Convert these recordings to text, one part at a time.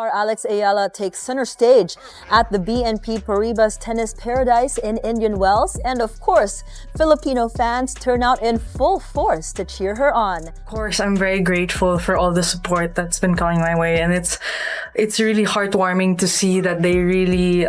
Star Alex Ayala takes center stage at the BNP Paribas Tennis Paradise in Indian Wells, and of course, Filipino fans turn out in full force to cheer her on. Of course, I'm very grateful for all the support that's been coming my way, and it's really heartwarming to see that they really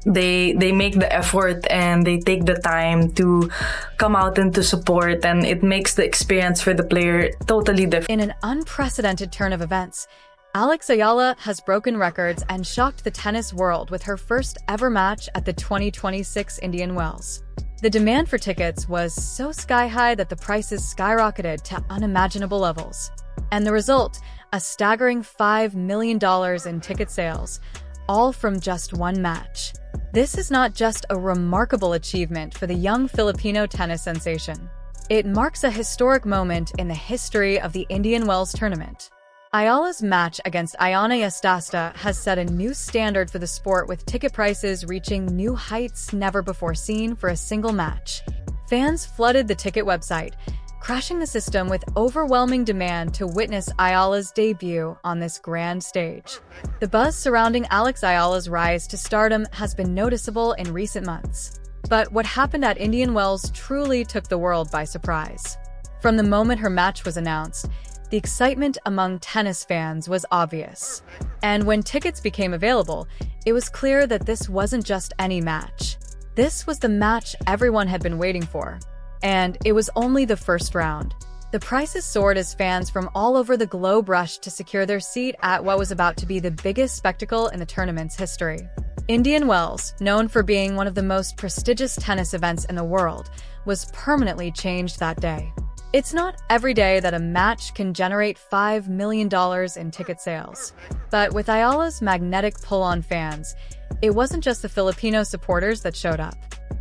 they make the effort and they take the time to come out and to support, and it makes the experience for the player totally different. In an unprecedented turn of events, Alex Ayala has broken records and shocked the tennis world with her first ever match at the 2026 Indian Wells. The demand for tickets was so sky-high that the prices skyrocketed to unimaginable levels. And the result, a staggering $5 million in ticket sales, all from just one match. This is not just a remarkable achievement for the young Filipino tennis sensation. It marks a historic moment in the history of the Indian Wells tournament. Ayala's match against Dayana Yastremska has set a new standard for the sport, with ticket prices reaching new heights never before seen for a single match. Fans flooded the ticket website, crashing the system with overwhelming demand to witness Ayala's debut on this grand stage. The buzz surrounding Alex Ayala's rise to stardom has been noticeable in recent months. But what happened at Indian Wells truly took the world by surprise. From the moment her match was announced, the excitement among tennis fans was obvious. And when tickets became available, it was clear that this wasn't just any match. This was the match everyone had been waiting for. And it was only the first round. The prices soared as fans from all over the globe rushed to secure their seat at what was about to be the biggest spectacle in the tournament's history. Indian Wells, known for being one of the most prestigious tennis events in the world, was permanently changed that day. It's not every day that a match can generate $5 million in ticket sales. But with Ayala's magnetic pull on fans, it wasn't just the Filipino supporters that showed up.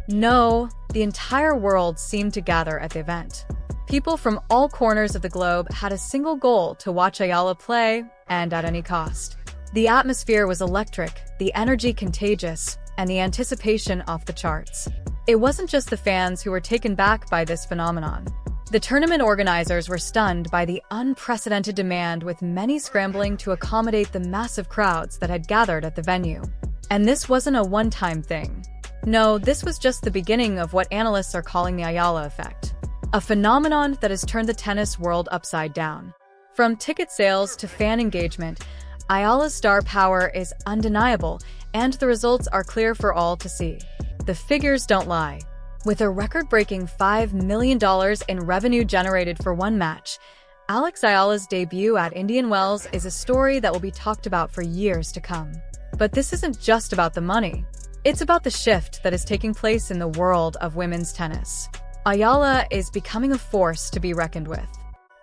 No, the entire world seemed to gather at the event. People from all corners of the globe had a single goal: to watch Ayala play, and at any cost. The atmosphere was electric, the energy contagious, and the anticipation off the charts. It wasn't just the fans who were taken back by this phenomenon. The tournament organizers were stunned by the unprecedented demand, with many scrambling to accommodate the massive crowds that had gathered at the venue. And this wasn't a one-time thing. No, this was just the beginning of what analysts are calling the Ayala effect, a phenomenon that has turned the tennis world upside down. From ticket sales to fan engagement, Ayala's star power is undeniable, and the results are clear for all to see. The figures don't lie. With a record-breaking $5 million in revenue generated for one match, Alex Ayala's debut at Indian Wells is a story that will be talked about for years to come. But this isn't just about the money. It's about the shift that is taking place in the world of women's tennis. Ayala is becoming a force to be reckoned with,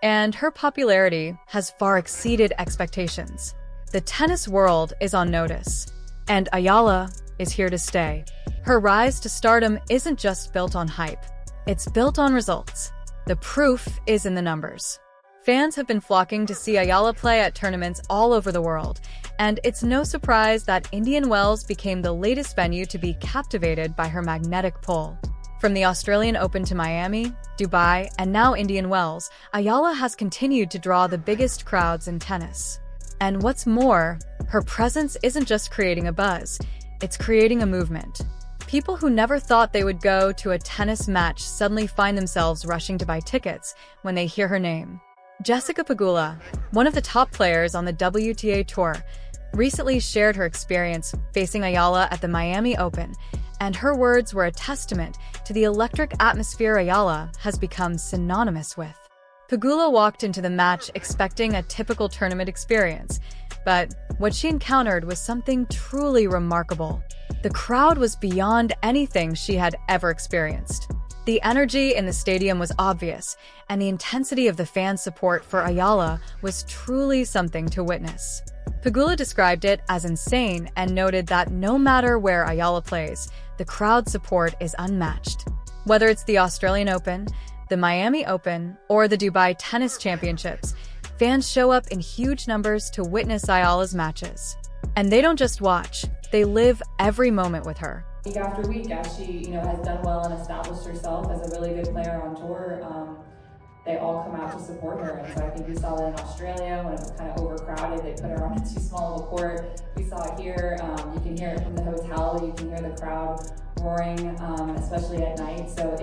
and her popularity has far exceeded expectations. The tennis world is on notice, and Ayala is here to stay. Her rise to stardom isn't just built on hype, it's built on results. The proof is in the numbers. Fans have been flocking to see Ayala play at tournaments all over the world, and it's no surprise that Indian Wells became the latest venue to be captivated by her magnetic pull. From the Australian Open to Miami, Dubai, and now Indian Wells, Ayala has continued to draw the biggest crowds in tennis. And what's more, her presence isn't just creating a buzz, it's creating a movement. People who never thought they would go to a tennis match suddenly find themselves rushing to buy tickets when they hear her name. Jessica Pegula, one of the top players on the WTA Tour, recently shared her experience facing Ayala at the Miami Open, and her words were a testament to the electric atmosphere Ayala has become synonymous with. Pegula walked into the match expecting a typical tournament experience, but what she encountered was something truly remarkable. The crowd was beyond anything she had ever experienced. The energy in the stadium was obvious, and the intensity of the fan support for Ayala was truly something to witness. Pegula described it as insane and noted that no matter where Ayala plays, the crowd support is unmatched. Whether it's the Australian Open, the Miami Open, or the Dubai Tennis Championships, fans show up in huge numbers to witness Ayala's matches. And they don't just watch, they live every moment with her. Week after week, as she has done well and established herself as a really good player on tour, they all come out to support her. And so I think we saw that in Australia when it was kind of overcrowded. They put her on too small of a court. We saw it here. You can hear it from the hotel. You can hear the crowd roaring, especially at night. So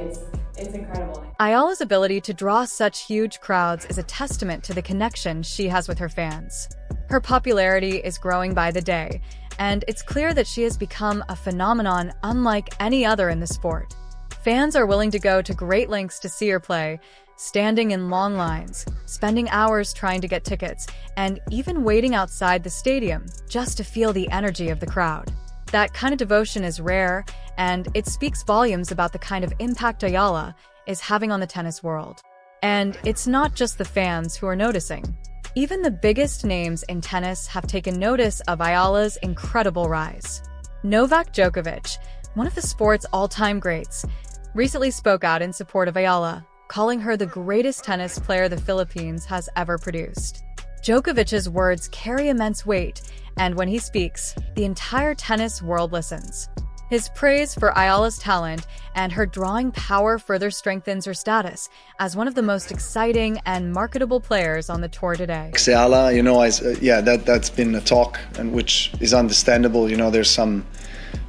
it's incredible. Ayala's ability to draw such huge crowds is a testament to the connection she has with her fans. Her popularity is growing by the day, and it's clear that she has become a phenomenon unlike any other in the sport. Fans are willing to go to great lengths to see her play, standing in long lines, spending hours trying to get tickets, and even waiting outside the stadium just to feel the energy of the crowd. That kind of devotion is rare, and it speaks volumes about the kind of impact Ayala is having on the tennis world. And it's not just the fans who are noticing. Even the biggest names in tennis have taken notice of Ayala's incredible rise. Novak Djokovic, one of the sport's all-time greats, recently spoke out in support of Ayala, calling her the greatest tennis player the Philippines has ever produced. Djokovic's words carry immense weight, and when he speaks, the entire tennis world listens. His praise for Ayala's talent and her drawing power further strengthens her status as one of the most exciting and marketable players on the tour today. Eala, that's been a talk, and which is understandable. There's some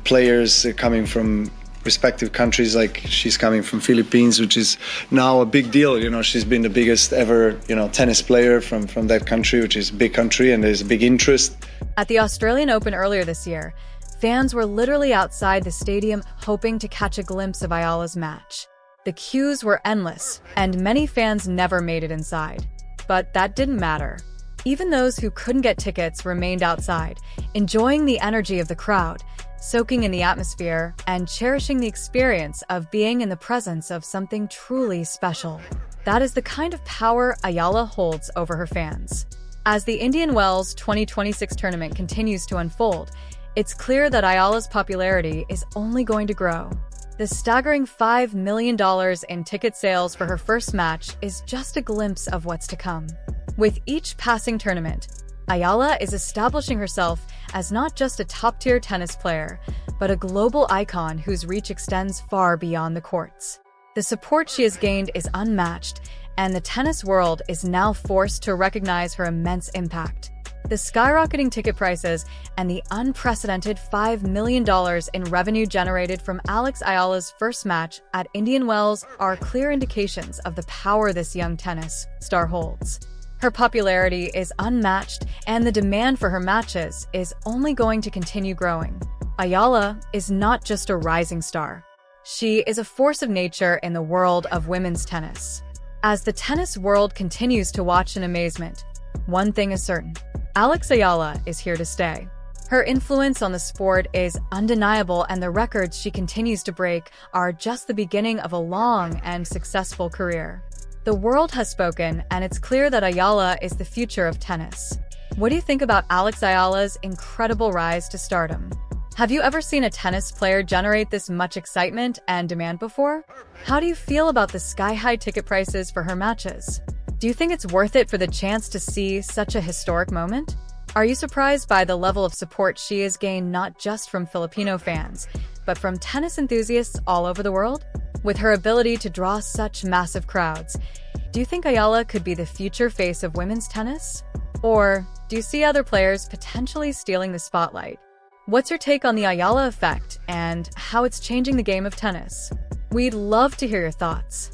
players coming from respective countries, like she's coming from Philippines, which is now a big deal. She's been the biggest ever, tennis player from that country, which is a big country, and there's a big interest. At the Australian Open earlier this year, fans were literally outside the stadium hoping to catch a glimpse of Ayala's match. The queues were endless, and many fans never made it inside. But that didn't matter. Even those who couldn't get tickets remained outside, enjoying the energy of the crowd, soaking in the atmosphere, and cherishing the experience of being in the presence of something truly special. That is the kind of power Ayala holds over her fans. As the Indian Wells 2026 tournament continues to unfold, it's clear that Ayala's popularity is only going to grow. The staggering $5 million in ticket sales for her first match is just a glimpse of what's to come. With each passing tournament, Ayala is establishing herself as not just a top-tier tennis player, but a global icon whose reach extends far beyond the courts. The support she has gained is unmatched, and the tennis world is now forced to recognize her immense impact. The skyrocketing ticket prices and the unprecedented $5 million in revenue generated from Ayala's first match at Indian Wells are clear indications of the power this young tennis star holds. Her popularity is unmatched, and the demand for her matches is only going to continue growing. Ayala is not just a rising star. She is a force of nature in the world of women's tennis. As the tennis world continues to watch in amazement, one thing is certain: Ayala is here to stay. Her influence on the sport is undeniable, and the records she continues to break are just the beginning of a long and successful career. The world has spoken, and it's clear that Ayala is the future of tennis. What do you think about Ayala's incredible rise to stardom? Have you ever seen a tennis player generate this much excitement and demand before? How do you feel about the sky-high ticket prices for her matches? Do you think it's worth it for the chance to see such a historic moment? Are you surprised by the level of support she has gained not just from Filipino fans, but from tennis enthusiasts all over the world? With her ability to draw such massive crowds, do you think Ayala could be the future face of women's tennis? Or do you see other players potentially stealing the spotlight? What's your take on the Ayala effect and how it's changing the game of tennis? We'd love to hear your thoughts.